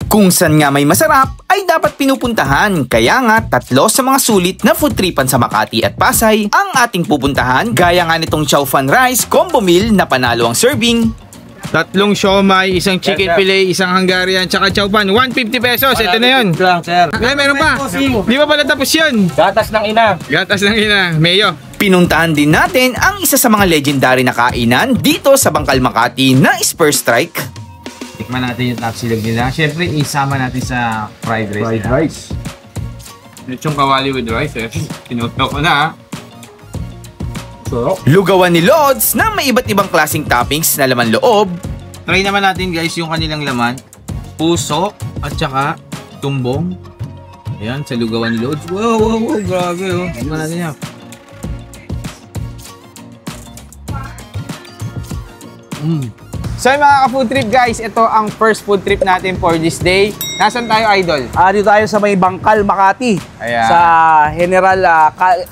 Kung saan nga may masarap, ay dapat pinupuntahan. Kaya nga, 3 sa mga sulit na food tripan sa Makati at Pasay ang ating pupuntahan. Gaya nga nitong Chow Fan Rice Combo Meal na panalo ang serving. 3 siomai, isang chicken fillet, isang Hungarian, tsaka chow pan. 150 pesos. Ito na yun. Lang, sir. Meron pa. Di ba pala tapos yun? Gatas ng ina. Gatas ng ina. Mayo. Pinuntahan din natin ang isa sa mga legendary na kainan dito sa Bangkal, Makati na Spur Strike. Tikman natin yung top silog nila. Siyempre, isama natin sa fried rice. Fried rice. Lechong kawali with rice eh. Tinutok ko na. So, Lugawan ni Lods na may iba't ibang klaseng toppings na laman loob. Try naman natin guys yung kanilang laman. Puso at saka tumbong. Ayan, sa lugawan ni Lods. Wow, grabe oh. Tikman natin yan. So yung mga ka-food trip guys, ito ang first food trip natin for this day. Nasaan tayo, Idol? dito tayo sa may Bangkal, Makati. Ayan. Sa General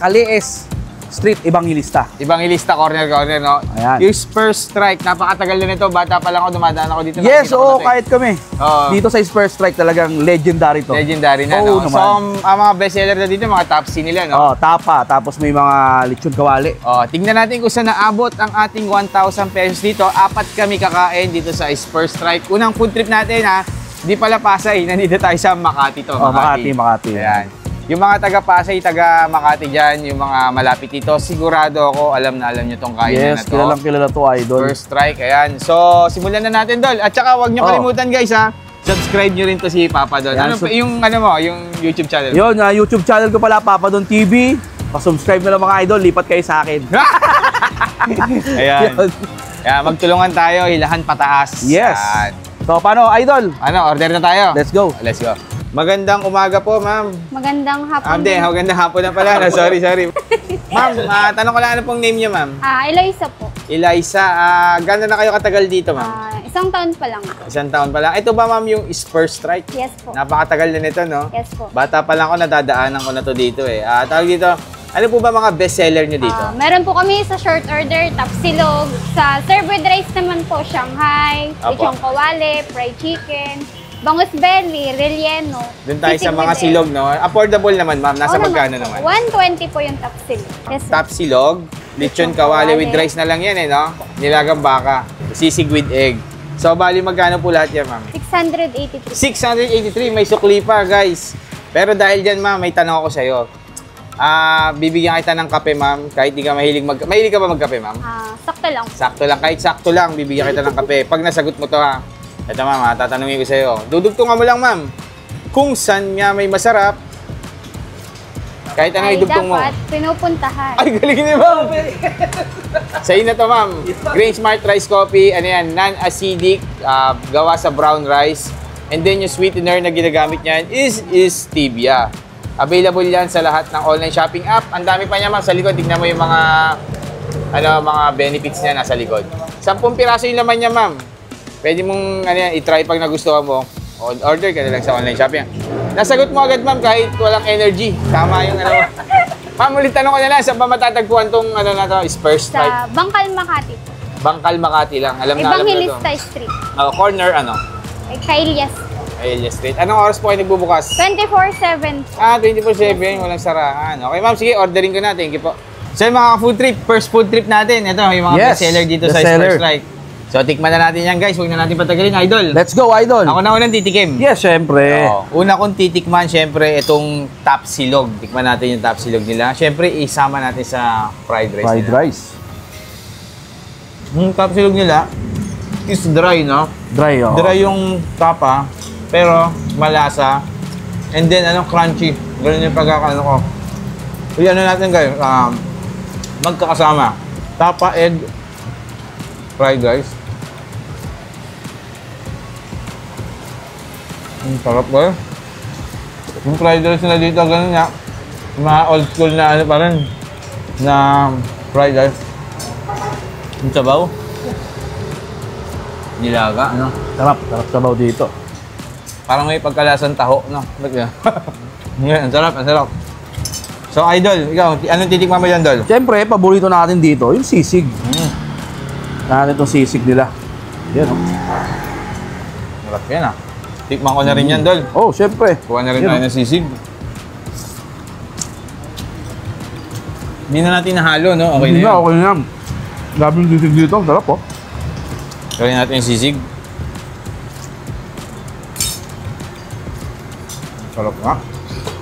Calies Street, Evangelista. Evangelista corner, no? Ayan. Yung Spur Strike, napakatagal na nito. Bata pa lang ako, dumadaan ako dito. Yes, Nakita ko oo, na to, kahit kami. Oo. Dito sa Spur Strike talagang legendary to. Legendary na, Oo, no? naman. So, ang mga bestseller na dito, mga top C nila, no? Oh, tapa, tapos may mga lechon kawali. Oh, tingnan natin kung saan naabot ang ating 1,000 pesos dito. 4 kami kakain dito sa Spur Strike. Unang food trip natin, ha? Di pala Pasay, nandito tayo sa Makati to. Oh, Makati. Ayan. Yung mga taga Pasay, taga Makati dyan, yung mga malapit dito, sigurado ako, alam na alam nyo tong kainan na Yes, to. kilalang kilala to, Idol. First strike, ayan. So, simulan na natin, Dol. At saka, huwag nyo kalimutan, guys, ha. Subscribe nyo rin to si Papa Dol. Yan, Ano, yung YouTube channel? Yun, YouTube channel ko pala, Papa Don TV. Pa-subscribe na lang mga idol, lipat kayo sa akin. Ayan. Yun. Ayan, magtulungan tayo, hilahan pataas. Yes. Ayan. So, paano, idol? Ano, order na tayo? Let's go. Let's go. Magandang umaga po, ma'am. Magandang hapon. Magandang hapon na pala. No, sorry. Ma'am, tanong ko lang ano pong name niyo, ma'am? Eliza po. Eliza, gano'n na kayo katagal dito, ma'am? 1 taon pa lang. 1 taon pa lang. Ito ba, ma'am, yung Spur Strike? Yes po. Napakatagal na nito, no? Yes po. Bata pa lang ako, nadadaanan ko na to dito eh. Tawag dito, ano po ba mga bestseller nyo dito? Meron po kami sa short order, tapsilog. Sa serve with rice naman po, Shanghai, Apo. lechong kawali, fried chicken, bangus belly, relleno. Doon tayo sa sisig mga with silog, egg. no? Affordable naman, ma'am. Nasa Oo magkano naman naman? po. 120 po yung tapsilog. Yes po. Top silog, lechon kawali with rice na lang yan eh, no? Nilagang baka, sisig with egg. So, bali magkano po lahat yan, ma'am? 683. 683, may sukli pa, guys. Pero dahil dyan, ma'am, may tanong ako sa'yo. Bibigyan kita ng kape, ma'am. Kahit di ka mahilig mahilig ka ba magkape, ma'am? Sakto lang. Sakto lang, kahit sakto lang, bibigyan kita ng kape. Pag nasagot mo to, ha. Ito, ma'am, tatanungin ko sa'yo. Dudugtungan mo lang, ma'am. Kung saan nga may masarap, kahit ano idugtong mo. Dapat pinupuntahan. Ay, galing ni ma'am. Sa'yo na to, ma'am. Grain Smart Rice Coffee, ano yan, non-acidic, gawa sa brown rice. And then yung sweetener na ginagamit niyan is stevia. Available yan sa lahat ng online shopping app. Ang dami pa niya, ma'am, sa likod. Tignan mo yung mga mga benefits niya nasa likod. 10 piraso yung laman niya, ma'am. Pwede mong i-try pag nagustuhan mo. Order ka na lang sa online shopping. Nasagot mo agad, ma'am, kahit walang energy. Tama yung Ma'am, ulit tanong ko na lang, saan ba matatagpuan tong na to, Spur Strike? Sa Bangkal, Makati. Bangkal, Makati lang. Alam na to. Evangelista Street. Corner, Kailias. Ayala Street. Anong oras po kayo nagbubukas? 24/7. 24/7, walang sarahan. Okay, ma'am, sige, ordering ko na. Thank you po. So, yung mga food trip, first food trip natin. Ito, yung mga bestseller dito sa Spur Strike. So, tikman na natin yan, guys. Huwag na natin patagalin, Idol. Let's go, Idol. Ako na unang titikim. Yes, syempre. Una kong titikman, syempre, itong top silog. Tikman natin yung top silog nila. Syempre, isama natin sa fried rice Fried nila. rice. Yung top silog nila is dry, no? Dry, oh. Dry yung tapa, pero malasa. And then, crunchy. Ganun yung pagkakaano ko. Yung natin, guys, magkakasama. Tapa, egg, fried rice. Ang sarap ba? Yung fried rice na dito, ganun nga. Mga old school na pa rin. Na fried rice. Yung sabaw. Nilaga, Sarap sabaw dito. Parang may pagkalasan taho, no? Ang sarap, ang sarap. So, Idol, ikaw, anong titikman mo yan, Dol? Siyempre, paborito natin dito, yung sisig. Natin itong sisig nila. Yan, oh. Sarap yan, Tikman ko na rin yan, Dol. Oh, syempre. Kuha na rin Yun, tayo ng sisig. Hindi na natin nahalo, no? Okay na Hindi yun. okay na yan. Grabe yung sisig dito. Ang sarap, oh. Gawin natin yung sisig. Sarap nga.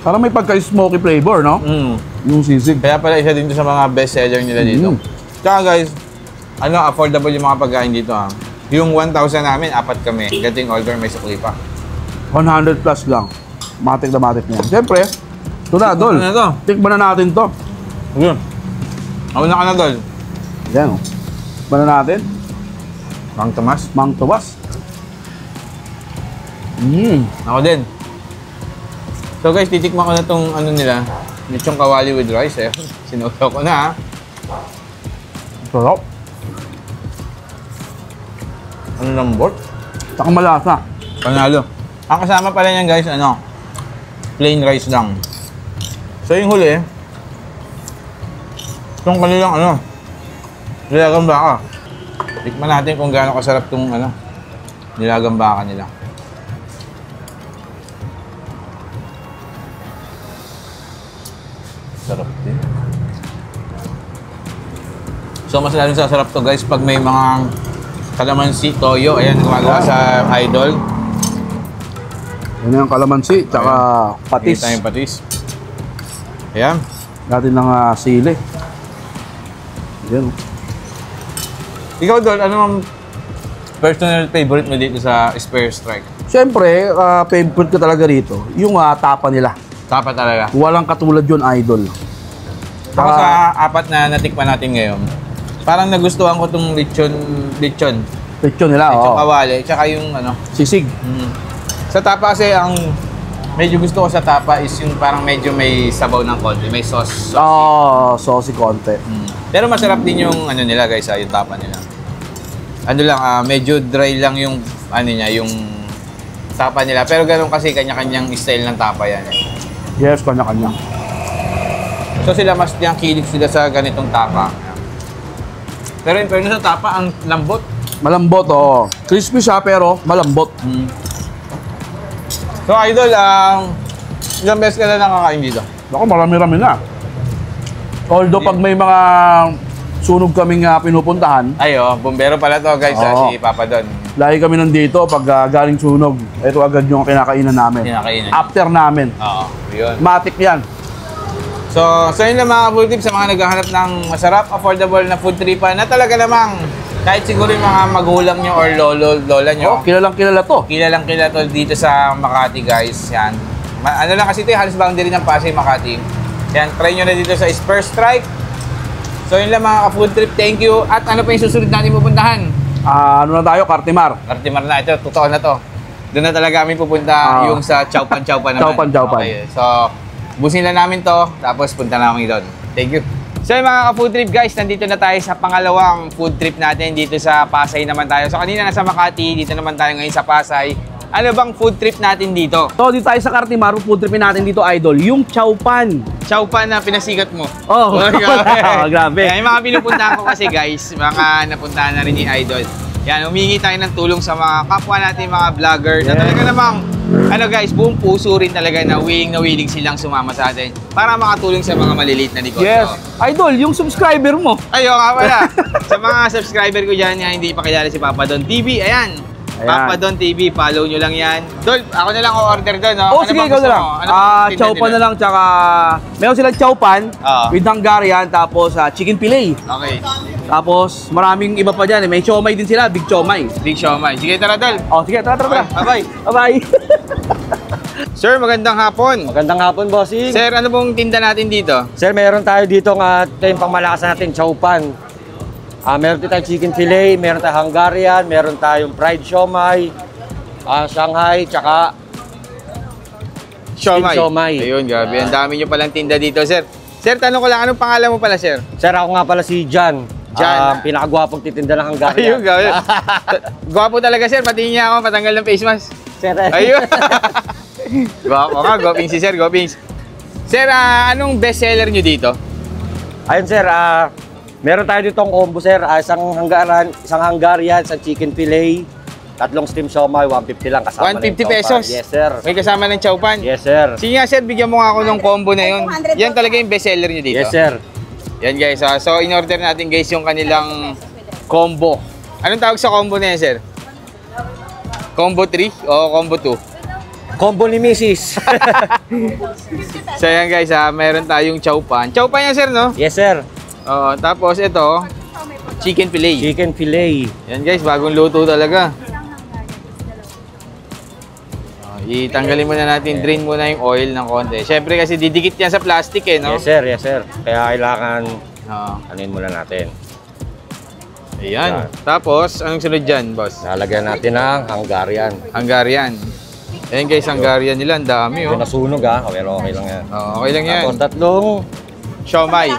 Parang may pagka-smoky flavor, no? Yung sisig. Kaya pala isa din to sa mga best seller nila dito. Tsaka guys, affordable yung mga pagkain dito ha. Yung 1,000 namin, 4 kami. Gating order, may sukli pa. 100 plus lang. Matik na matik niya. Siyempre, ito na, Dol. Ano na to? Tikman na natin to. Ayun. Ako na ka na, Dol. Yan, oh. Tikman na natin. Mang Tomas. Mang Tomas. Ako din. So guys, titikman ko na tong ano nila. Lechong kawali with rice eh. Sinusaw ko na ha. Sarap. Ano lambot? Tsaka malasa. Panalo. Ang kasama pala niyan guys, plain rice lang. So yung huli, itong kanilang nilagang baka. Tikman natin kung gaano kasarap itong nilagang baka nila. Sarap din. So mas lalong sasarap to guys pag may mga kalamansi, toyo, ayan, gumagawa sa Idol. Yan yung kalamansi, tsaka patis. Kita yung patis. Ayan. Natin ng sili. Yan. Ikaw, Dol, ano ang personal favorite mo dito sa Spare Strike? Siyempre, favorite ko talaga rito, yung tapa nila. Tapa talaga. Walang katulad yun, Idol. Ako sa 4 na natikman natin ngayon, parang nagustuhan ko itong lechon nila, kawali, tsaka yung sisig. Sa tapa kasi, ang medyo gusto ko sa tapa is yung parang medyo may sabaw ng konti, may sauce. Saucy konti. Pero masarap din yung nila guys, yung tapa nila. Medyo dry lang yung yung tapa nila. Pero ganun kasi kanya-kanyang style ng tapa yan. Yes, kanya-kanya. So sila mas yung kilig sila sa ganitong tapa. Pero in fairness sa tapa, ang lambot. Malambot, crispy siya pero malambot. So Idol, ilang beses ka na nakakain dito? Ako, marami-rami na. Although pag may mga sunog kaming pinupuntahan, bumbero pala to guys, si Papa Don. lagi kami nandito pag galing sunog. Ito agad yung kinakainan namin. After namin. Oo, yun. Matik yan. So yun lang mga food tips sa mga naghahanap ng masarap, affordable na food tripan na talaga namang kahit siguro yung mga magulang nyo or lola nyo. Kilalang kilala to. Kilalang kilala to dito sa Makati guys. Yan. Lang kasi ito yung halos boundary ng Pasay, Makati. Yan, try nyo na dito sa Spare Strike. So yun lang mga ka-food trip, thank you. At ano pa yung susunod natin pupuntahan? Ano na tayo? Cartimar. Cartimar na, ito, totoo na to. Doon na talaga kami pupunta yung sa Chowpan naman. Chowpan. Okay, so busin lang namin to, tapos punta namin doon. Thank you. So yung mga ka-food trip guys, nandito na tayo sa pangalawang food trip natin dito sa Pasay naman tayo. So kanina nasa Makati, dito naman tayo ngayon sa Pasay. Ano bang food trip natin dito? So dito tayo sa Cartimar, food tripin natin dito, Idol, yung Chowpan. Chowpan na pinasikat mo. Grabe. Yung mga pinupuntahan ko kasi guys, mga napuntahan na rin ni Idol. Yan, humingi tayo ng tulong sa mga kapwa natin, mga vlogger, na talaga namang, guys, buong puso rin talaga na willing silang sumama sa atin para makatulong sa mga maliliit na negosyo. Yes. Idol, yung subscriber mo. Ayun nga pala. Sa mga subscriber ko dyan, hindi pa kilala si Papa Don TV, ayan. Papa Don TV, follow nyo lang yan. Dol, ako na lang o-order doon, no? Sige, ikaw na lang. Chowpan na lang, tsaka meron silang Chowpan with Hungarian, tapos chicken fillet. Okay. Tapos maraming iba pa dyan. May siomay din sila, big siomay. Big siomay. Sige, tara, Dol. Sige, tara. Bye-bye. Bye-bye. Sir, magandang hapon. Magandang hapon, bossing. Sir, ano pong tinda natin dito? Sir, meron tayo dito yung pangmalakasan natin, Chowpan. Meron din tayong chicken fillet, meron tayong Hungarian, meron tayong fried siomay, Shanghai, tsaka siomay. Ayun, grabe. Ang dami nyo palang tinda dito, sir. Sir, tanong ko lang, anong pangalan mo pala, sir? Sir, ako nga pala si Jan. Pinakagwapong titinda ng Hungarian. Ayun, grabe. Gwapo talaga, sir. Patingin niya ako, patanggal ng face mask. Sir, ayun. Gwapo ka, gwaping si sir, gwaping. Sir, anong best seller nyo dito? Ayun, sir, meron tayo ditong combo, sir. Isang Hungarian, isang chicken fillet, Tatlong steam siomai, 150 lang kasama 150 ng pesos? chowpan. Yes, sir. May kasama ng chowpan? Yes, sir. Sige nga sir, bigyan mo nga ako ng combo na yun. Yan talaga yung best seller nyo dito? Yes, sir. Yan guys, so in-order natin guys yung kanilang combo. Anong tawag sa combo na yan sir? Combo 3 o combo 2? Combo ni Mrs. So yan guys, meron tayong chowpan. Chowpan yan sir, no? Yes, sir. Tapos ito, chicken fillet. Chicken fillet. Yan guys, bagong luto talaga. Itanggalin muna natin, drain muna yung oil ng konti. Siyempre kasi didikit yan sa plastic eh, no? Yes, sir. Yes, sir. Kaya kailangan anuin muna natin. Ayan. Tapos, anong sunod dyan, boss? Lalagyan natin ng Hungarian. Hungarian. Ayan guys, Hungarian nila, ang dami oh. Ito nasunog pero okay lang yan. Okay lang yan. Tapos tatlong siomai.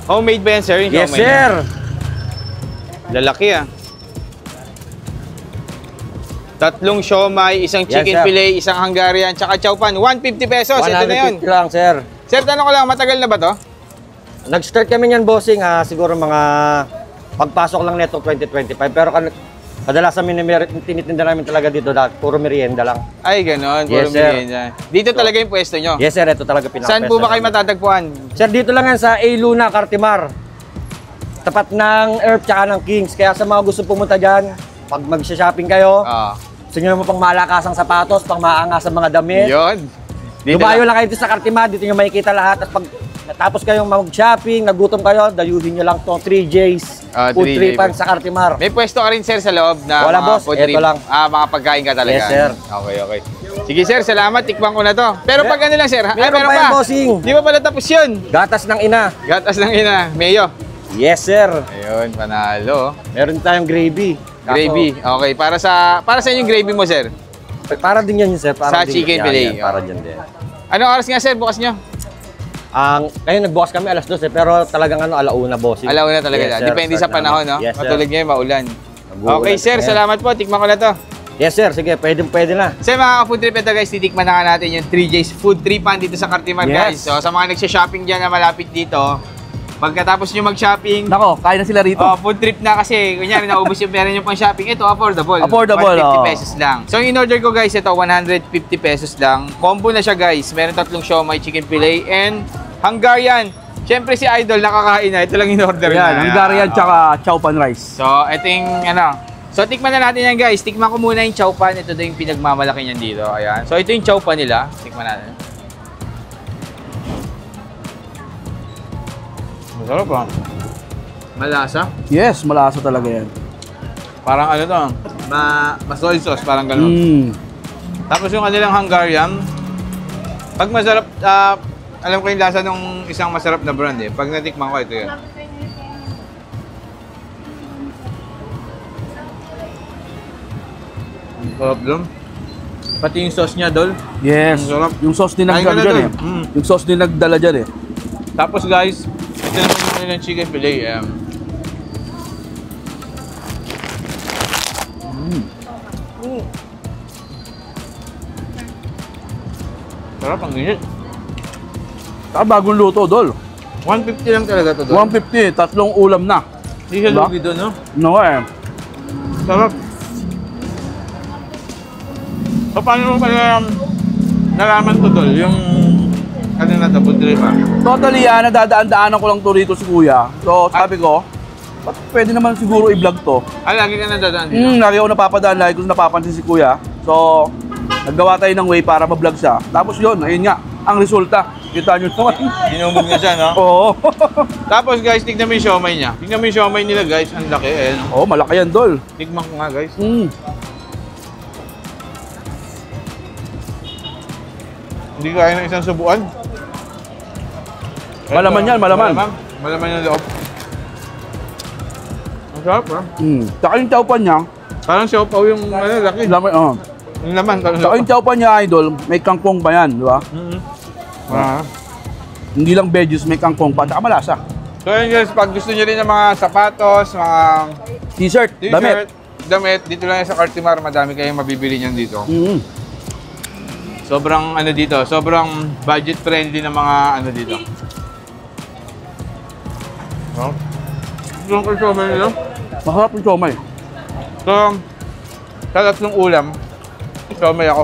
Homemade ba yan, sir? Yung yes, siomai sir. Lalaki Tatlong siomai, isang chicken fillet, isang Hungarian, tsaka chowpan. 150 pesos. Ito na yun. 150 lang, sir. Sir, tanong ko lang, matagal na ba to? Nag-start kami niyan, bossing, siguro mga pagpasok lang neto 2025. Pero kadalasan tinitinda namin talaga dito, puro merienda lang. Ay, ganon. Puro Yes, sir. merienda. Dito talaga yung pwesto nyo? Yes, sir. Ito talaga pinaka-pwesto. Saan po ba kayo matatagpuan? Sir, dito lang yan sa A. Luna, Cartimar. Tapat ng Earth tsaka ng Kings. Kaya sa mga gusto pumunta dyan, pag mag-shopping kayo, gusto nyo naman pang malakasang sapatos, pang maangas sa mga damit. Yun. Lumayo lang kayo dito sa Cartimar, dito nyo makikita lahat. At pag natapos kayong mag-shopping, nagutom kayo, dayuhin nyo lang itong 3J's. Food tripan sa Cartimar. May pwesto ka rin, sir, sa loob na wala, mga boss. food Ito trip? lang. Mga pagkain ka talaga? Yes, sir. Okay. Sige, sir, salamat. Tikman ko na to. Pero pag ano lang, sir. Meron pa yan, bossing. Di ba pala tapos yun? Gatas ng ina. Gatas ng ina. Mayo. Yes, sir. Ayun, panalo. Meron tayong gravy. Gravy. Okay, para sa yung gravy mo, sir? Para din yan, sir. Para Sa din chicken yan, fillet. yan, para dyan din. Anong oras nga, sir? Bukas nyo? Ngayon nagbukas kami alas 12 pero talagang alauna, bossing. Alauna talaga. Yes, sir. Depende sa panahon, no? Yes, sir. Matulad ngayon, maulan. Nag-uulan Okay, sir. ngayon. Salamat po. Tikman ko na to. Yes, sir. Sige, pwede na. Sir, mga ka-food trip, ito guys, titikman na nga natin yung 3J's Food Tripan dito sa Cartimar, guys. Yes. So, sa mga nagsha-shopping dyan na malapit dito, pagkatapos nyo mag-shopping, Nako, kain na sila rito. food trip na kasi, kunyari, naubos yung pera nyo pang shopping. Ito, affordable. Affordable, 150 pesos lang. So, yung in-order ko, guys, ito, 150 pesos lang. Combo na siya, guys. Meron tatlong siomai, chicken fillet, and Hungarian. Siyempre, si Idol nakakain na. Ito lang in-order Yan, na. Hungarian tsaka chowpan rice. So, ito yung So, tikman na natin yan, guys. Tikman ko muna yung chowpan. Ito daw yung pinagmamalaki niyan dito. Ayan. So, ito yung chowpan nila. Tikman natin. Masarap ah. Malasa. Yes, malasa talaga yan. Parang ano to, soy sauce, parang gano'n. Tapos yung kanilang Hungarian, pag masarap, alam ko yung lasa ng isang masarap na brand eh. Pag natikman ko, ito yun. Sarap doon. Pati yung sauce niya, Dol. Yes. Ang sarap. Yung sauce din Kain ka nagdala na, dyan Dol. eh. Yung sauce din nagdala dyan eh. Tapos guys, ito naman yung kanilang chicken fillet. Sarap, ang ginit. Bagong luto, Dol. 150 lang talaga to, Dol. 150, tatlong ulam na. Hindi siya Diba? lugi doon, no? No eh. Sarap. So, paano mo pala nalaman to, Dol? Yung ano na to, food trip ah? Totally yan, nadadaan-daanan ko lang to rito si Kuya. So sabi ko, ba't pwede naman siguro i-vlog to? Lagi ka nadadaan dito? Lagi ako napapadaan, lagi ko napapansin si Kuya. So, naggawa tayo ng way para ma-vlog siya. Tapos yun, ayun nga, ang resulta. Kita nyo naman. Inumog na siya, no? Oo. Tapos guys, tignan mo yung siomai niya. Tignan mo yung siomai nila, guys. Ang laki, eh. Oo, malaki yan, Dol. Tignan ko nga, guys. Hindi kaya ng isang subuan. Malaman yan, malaman. Malaman yung loob. Ang sarap, ha? Saka yung chowpan niya, Parang siopaw yung laki. laman, Yung laman. Saka yung chowpan niya, Idol, may kangkong pa yan, di ba? Hindi lang veggies, may kangkong pa, saka malasa. So yun guys, pag gusto nyo rin ng mga sapatos, mga T-shirt, damit. damit, dito lang yan sa Cartimar, madami kayong mabibili niyan dito. Sobrang ano dito, sobrang budget friendly ng mga ano dito. Oh. yung kasomay nila. Masarap yung siomay. So, sa tatlong ulam, siomay ako.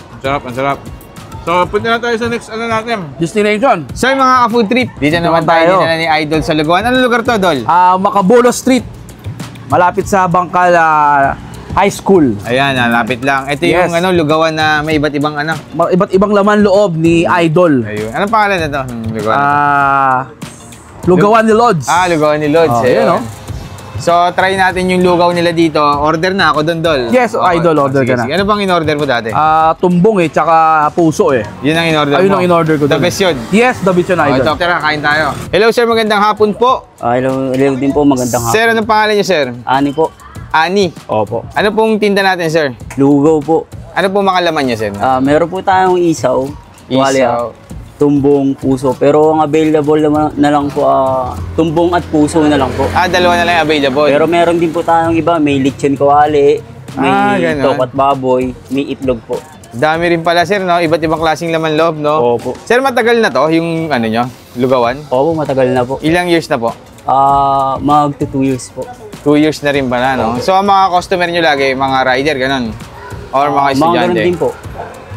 Ang sarap, ang sarap. So, punta na tayo sa next ano natin. Destination. So, yung mga ka-food trip, dito naman tayo. Dito na ni Idol sa Lugawan. Anong lugar to, Dol? Macabulo Street. Malapit sa Bangkal High School. Ayan, lapit lang. Ito Yes. yung Lugawan na may iba't ibang ano. Iba't ibang laman loob ni Idol. Ayun. Anong pangalan na to? Lugawan. Lugawan ni Lods. Lugawan ni Lods. Ayun, no? So, try natin yung lugaw nila dito. Order na ako doon, Dol. Yes, Idol, order sige, ka na. Sige. Ano bang in-order mo dati? Tumbong tsaka puso Yun ang in-order mo? Ayun ang in-order ko. The best yun? Yes, the best yun, Idol. Ito, tara, kain tayo. Hello, sir. Magandang hapon po. Hello din po, magandang hapon. Sir, anong pangalan niyo, sir? Ani po. Ani. Opo. Ano pong tinda natin, sir? Lugaw po. Ano pong makalaman niyo, sir? Meron po tayong isaw, tuwalya, tumbong, puso. Pero ang available na lang po, tumbong at puso na lang po. Dalawa na lang available. Pero meron din po tayong iba, may lechon kawali, may ganun. tokat baboy, may itlog po. Dami rin pala, sir, no? Iba't ibang klaseng laman loob, no? Opo. Sir, matagal na to, yung ano nyo, lugawan? Opo, matagal na po. Ilang years na po? Mag 2 years po. 2 years na rin pala, no? So, ang mga customer nyo lagi, mga rider, ganun? Or mga Mga estudyante? ganun din po.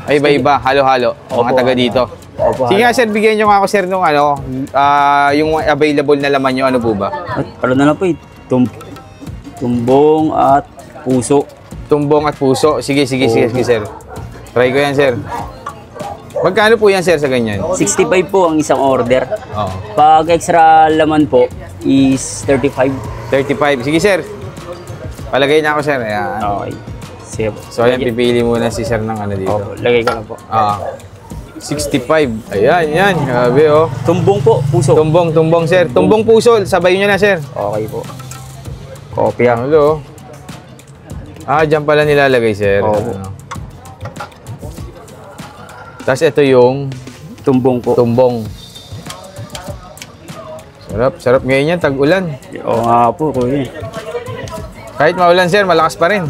Ay, iba-iba, halo-halo, mga Opo, taga dito. Opo. Sige nga, sir, bigyan nyo nga ako, sir, nung yung available na laman nyo, ano po ba? Ano na lang po tumbong at puso. Tumbong at puso. Sige, sige, sir. Try ko yan, sir. Magkano po yan, sir, sa ganyan? 65 po ang isang order. Oo. Pag extra laman po is 35. 35. Sige, sir. Palagay na ako, sir. Ayan. Okay. Sige po. So, ayan, pipili muna si sir ng ano dito. Opo, lagay ko na po. 65. Ayan, yan. Grabe, oh. Tumbong po, puso. Tumbong, sir. Tumbong puso. Sabay nyo na, sir. Okay po. Kopya. Hello. Dyan pala nilalagay, sir. Opo. Tapos ito yung Tumbong po. tumbong. Sarap ngayon yan, tag-ulan. Oo nga po, kuya. Kahit maulan, sir, malakas pa rin.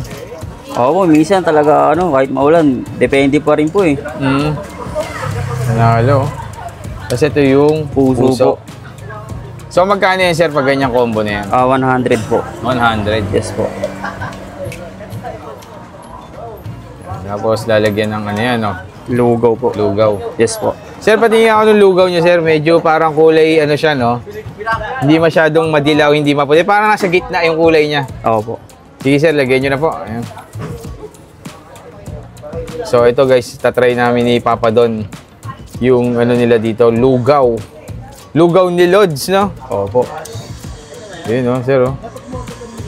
Oo, minsan talaga kahit maulan, depende pa rin po eh. Nanalo. Tapos ito yung Puso po. So, magkano yan, sir, pag ganyang combo na yan? 100 po. 100. Yes po. Tapos, lalagyan ng ano yan, no? Lugaw po. Lugaw. Yes po. Sir, patingin ako ng lugaw niya, sir. Medyo parang kulay, ano siya, no? Hindi masyadong madilaw, hindi maputi. Parang nasa gitna yung kulay niya. Oo po. Sige, sir, lagyan nyo na po. Ayan. So, ito guys, tatry namin ni Papa Don yung ano nila dito, lugaw. Lugaw ni Lods, no? Opo. Yun, no, sir, oh.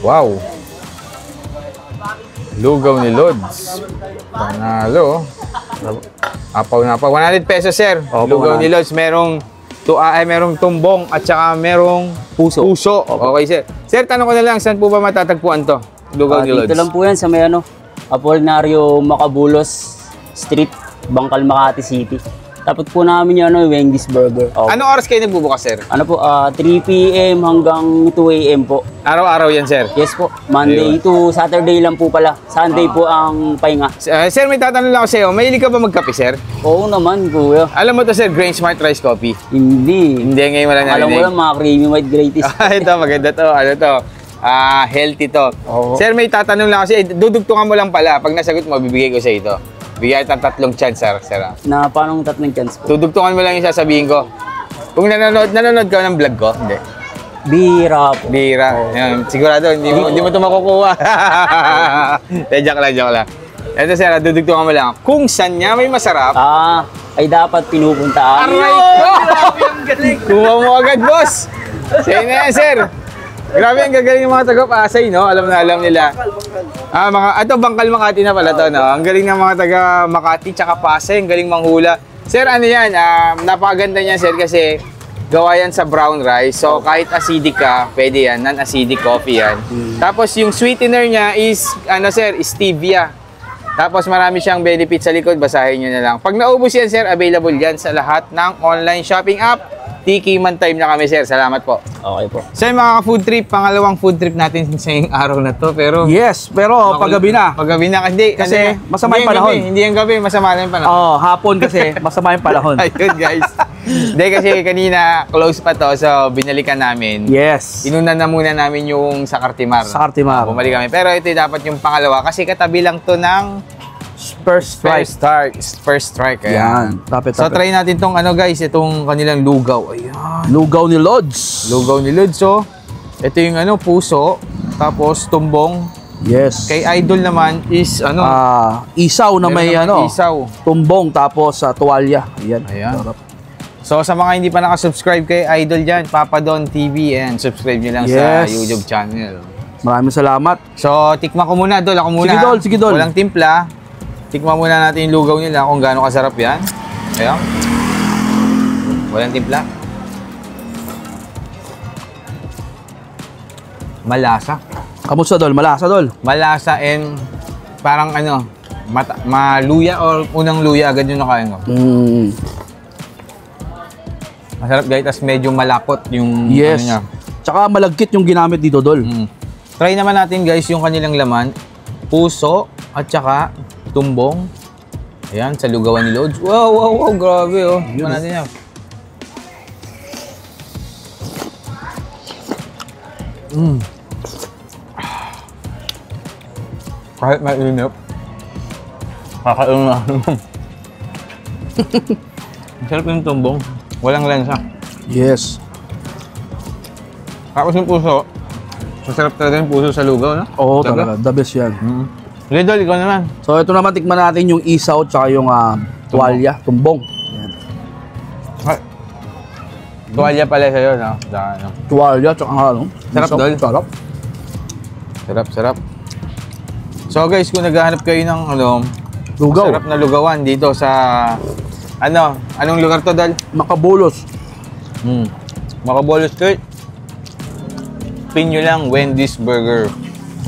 Wow. Lugaw ni Lods. Panalo, oh. Apaw na pa. 100 pesos, sir. Opo, Lugaw ni Lods. Merong tumbong at saka merong Puso. Okay, sir. Sir, tanong ko na lang, saan po ba matatagpuan to? Lugaw ni Lods. Dito lang po yan sa may Apolinario Macabulos Street, Bangkal, Makati City. Tapat po namin yung Wendy's Burger. Anong oras kayo nagbubukas, sir? 3 p.m. hanggang 2 a.m. po. Araw-araw yan, sir. Yes po. Monday to Saturday lang po pala. Sunday po ang pahinga. Sir, may tatanong lang ako sa'yo. Mahilig ka ba magkape, sir? Oo naman, kuya. Alam mo to, sir, Grain Smart Rice Coffee. Hindi. Hindi, ngayon wala Alam mo narinig. lang, mga creamy white greatest. Ito, maganda to. Ano to? Healthy to. Oo. Sir, may tatanong lang kasi, dudugtungan mo lang pala. Pag nasagot mo, bibigay ko sa ito. Bigay kita 3 chance, sir. Na paano 3 chance po? Dudugtungan mo lang yung sasabihin ko. Kung nanonood ka ng vlog ko, hindi. Bira po. Bira. Yan, sigurado, hindi mo ito makukuha. Joke lang. Ito, sir, dudugtungan mo lang. Kung saan niya may masarap, Ay dapat pinupuntaan. aray ko! Kuha mo agad, boss! Sa'yo na yan, sir. Grabe, ang gagaling ng mga taga-Pasay, no? Alam nila. Ito, Bangkal Makati na pala to, no? Ang galing ng mga taga-Makati tsaka Pasay, ang galing manghula. Sir, ano yan? Napakaganda niyan, sir, kasi gawa yan sa brown rice. So, kahit acidic ka, pwede yan. Non-acidic coffee yan. Tapos, yung sweetener niya is, sir, stevia. Tapos, marami siyang benefits sa likod. Basahin nyo na lang. Pag naubos yan, sir, available yan sa lahat ng online shopping app. Tiki Man Time na kami, sir. Salamat po. Okay po. So, yung mga food trip, pangalawang food trip natin sa ngayong araw na to. Pero, Yes, pero paggabi na. Paggabi na. Hindi, Kasi masama yung panahon. Hindi yung gabi, masama na yung panahon. Hapon kasi masama yung panahon. Ayun, guys. Hindi kasi kanina close pa to, so binalikan namin. Yes. Inuna na muna namin yung sa Cartimar. Sa Cartimar. Bumalik kami. Pero ito dapat yung pangalawa kasi katabi lang to ng First strike. First strike. Yan. Tapit, So try natin tong ano guys, itong kanilang lugaw. Ayan. Lugaw ni Lods. Lugaw ni Lods. So, ito yung ano, puso. Tapos tumbong. Yes. Kay Idol naman is ano. Isaw na may meron naman ano. Isaw. Tumbong tapos tuwalya. Ayan. Ayan. Sarap. So sa mga hindi pa nakasubscribe kay Idol dyan, Papa Don TV, and subscribe nyo lang sa YouTube channel. Maraming salamat. So tikman ko muna, Dol. Ako muna. Sige, Dol. Sige, Dol. Walang timpla. Tikman muna natin yung lugaw nila kung gaano kasarap yan. Ayan. Walang timpla. Malasa. Kamusta, Dol? Malasa, Dol? Malasa and parang ano, maluya or unang luya agad yung nakain ko. Masarap guys, tas medyo malapot yung ano niya. Tsaka malagkit yung ginamit dito, Dol. Try naman natin guys yung kanilang laman. Puso at saka tumbong. Ayan, sa lugawan ni Lods. Wow, wow, wow, grabe oh. Tikman natin yan. Kahit mainip, kakain na. Masarap yung tumbong. Walang lansa. Yes. Tapos yung puso, masarap talaga yung puso sa lugaw, no? Oo, talaga. The best yan. Lidol, ikaw naman. So, ito naman, tikman natin yung isaw tsaka yung tuwalya, tumbong. Yan. Tuwalya pala sa'yo, no? Ano. Tuwalya tsaka ano. Sarap, isaw. Dol. Sarap. Sarap, sarap. So guys, kung naghahanap kayo ng ano, Lugaw. masarap na lugawan dito sa ano, anong lugar to, Dol? Makabulos. Makabolos Street. Pin nyo lang Wendy's Burger.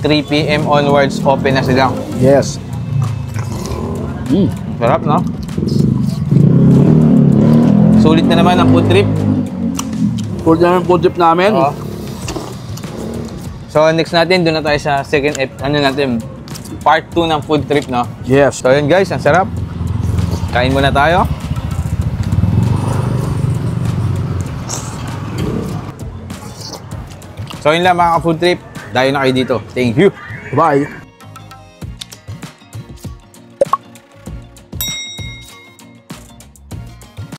3 PM onwards, open na sila. Yes. Sarap, no? Sulit na naman ang food trip. Food namin, food trip namin. Oo. So next natin, doon na tayo sa second part 2 ng food trip, no? Yes. So yun guys, ang sarap. Kain muna tayo. So yun lang mga ka-food trip. Dayo na kayo dito. Thank you. Bye.